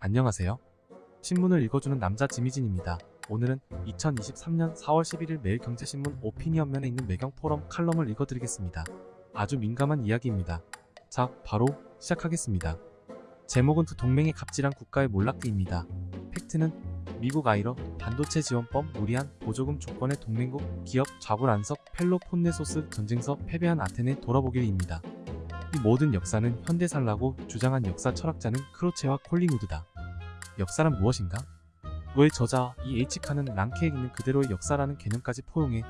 안녕하세요. 신문을 읽어주는 남자 지미진입니다. 오늘은 2023년 4월 11일 매일경제신문 오피니언면에 있는 매경 포럼 칼럼을 읽어드리겠습니다. 아주 민감한 이야기입니다. 자, 바로 시작하겠습니다. 제목은 두 동맹의 갑질한 국가의 몰락기입니다. 팩트는 미국 아이러 반도체 지원법 무리한 보조금 조건의 동맹국 기업 좌불안석 펠로폰네소스 전쟁서 패배한 아테네 돌아보기입니다. 이 모든 역사는 현대사라고 주장한 역사 철학자는 크로체와 콜링우드다. 역사란 무엇인가? 왜 저자 이 H칸은 랑케에 있는 그대로의 역사라는 개념까지 포용해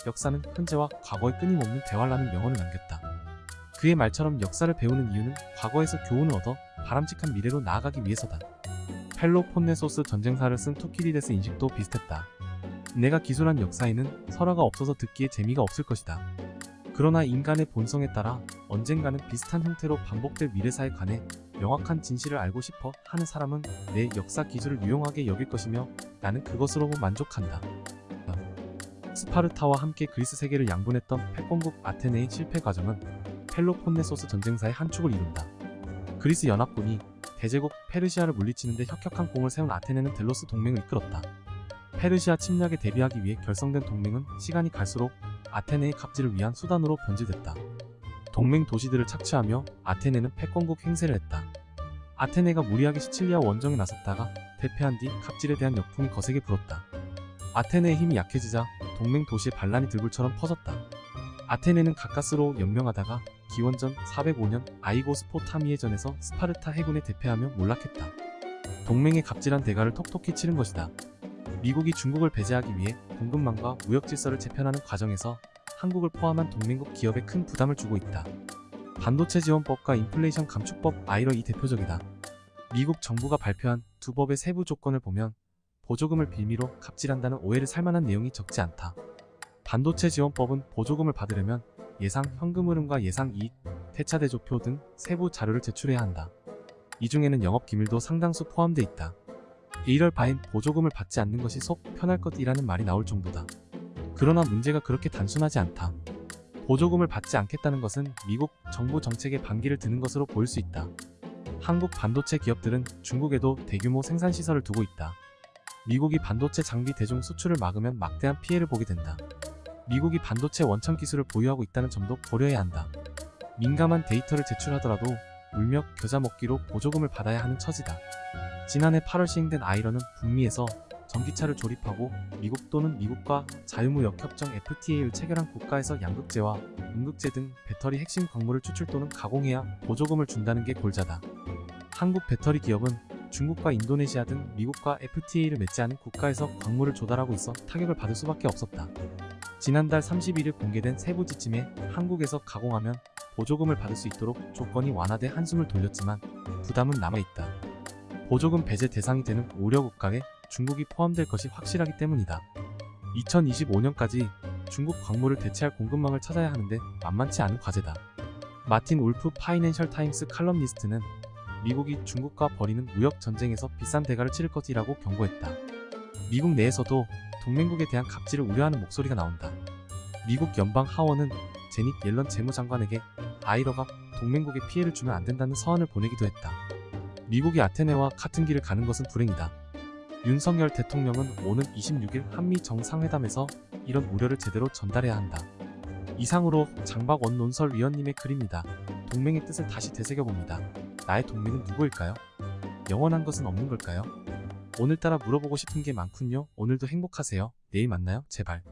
역사는 현재와 과거의 끊임없는 대화라는 명언을 남겼다. 그의 말처럼 역사를 배우는 이유는 과거에서 교훈을 얻어 바람직한 미래로 나아가기 위해서다. 펠로폰네소스 전쟁사를 쓴 투키디데스 인식도 비슷했다. 내가 기술한 역사에는 설화가 없어서 듣기에 재미가 없을 것이다. 그러나 인간의 본성에 따라 언젠가는 비슷한 형태로 반복될 미래사에 관해 명확한 진실을 알고 싶어 하는 사람은 내 역사 기술을 유용하게 여길 것이며 나는 그것으로 만족한다. 스파르타와 함께 그리스 세계를 양분했던 패권국 아테네의 실패 과정은 펠로폰네소스 전쟁사의 한 축을 이룬다. 그리스 연합군이 대제국 페르시아를 물리치는데 혁혁한 공을 세운 아테네는 델로스 동맹을 이끌었다. 페르시아 침략에 대비하기 위해 결성된 동맹은 시간이 갈수록 아테네의 갑질을 위한 수단으로 변질됐다. 동맹 도시들을 착취하며 아테네는 패권국 행세를 했다. 아테네가 무리하게 시칠리아 원정에 나섰다가 대패한 뒤 갑질에 대한 역풍이 거세게 불었다. 아테네의 힘이 약해지자 동맹 도시의 반란이 들불처럼 퍼졌다. 아테네는 가까스로 연명하다가 기원전 405년 아이고스포타미에전에서 스파르타 해군에 대패하며 몰락했다. 동맹의 갑질한 대가를 톡톡히 치른 것이다. 미국이 중국을 배제하기 위해 공급망과 무역 질서를 재편하는 과정에서 한국을 포함한 동맹국 기업에 큰 부담을 주고 있다. 반도체 지원법과 인플레이션 감축법 아이러 이 대표적이다. 미국 정부가 발표한 두 법의 세부 조건을 보면 보조금을 빌미로 갑질한다는 오해를 살만한 내용이 적지 않다. 반도체 지원법은 보조금을 받으려면 예상 현금 흐름과 예상 이익, 대차 대조표 등 세부 자료를 제출해야 한다. 이 중에는 영업 기밀도 상당수 포함돼 있다. 이럴 바엔 보조금을 받지 않는 것이 속 편할 것이라는 말이 나올 정도다. 그러나 문제가 그렇게 단순하지 않다. 보조금을 받지 않겠다는 것은 미국 정부 정책에 반기를 드는 것으로 보일 수 있다. 한국 반도체 기업들은 중국에도 대규모 생산시설을 두고 있다. 미국이 반도체 장비 대중 수출을 막으면 막대한 피해를 보게 된다. 미국이 반도체 원천 기술을 보유하고 있다는 점도 고려해야 한다. 민감한 데이터를 제출하더라도 울며 겨자 먹기로 보조금을 받아야 하는 처지다. 지난해 8월 시행된 아이러는 북미에서 전기차를 조립하고 미국 또는 미국과 자유무역 협정 FTA를 체결한 국가에서 양극재와 음극재 등 배터리 핵심 광물을 추출 또는 가공해야 보조금을 준다는 게 골자다. 한국 배터리 기업은 중국과 인도네시아 등 미국과 FTA를 맺지 않은 국가에서 광물을 조달하고 있어 타격을 받을 수밖에 없었다. 지난달 31일 공개된 세부 지침에 한국에서 가공하면 보조금을 받을 수 있도록 조건이 완화돼 한숨을 돌렸지만 부담은 남아있다. 보조금 배제 대상이 되는 우려국가에 중국이 포함될 것이 확실하기 때문이다. 2025년까지 중국 광물을 대체할 공급망을 찾아야 하는데 만만치 않은 과제다. 마틴 울프 파이낸셜 타임스 칼럼니스트는 미국이 중국과 벌이는 무역 전쟁에서 비싼 대가를 치를 것이라고 경고했다. 미국 내에서도 동맹국에 대한 갑질을 우려하는 목소리가 나온다. 미국 연방 하원은 제닛 옐런 재무장관에게 아이러가 동맹국에 피해를 주면 안 된다는 서한을 보내기도 했다. 미국이 아테네와 같은 길을 가는 것은 불행이다. 윤석열 대통령은 오는 26일 한미 정상회담에서 이런 우려를 제대로 전달해야 한다. 이상으로 장박원 논설위원님의 글입니다. 동맹의 뜻을 다시 되새겨봅니다. 나의 동맹은 누구일까요? 영원한 것은 없는 걸까요? 오늘따라 물어보고 싶은 게 많군요. 오늘도 행복하세요. 내일 만나요. 제발.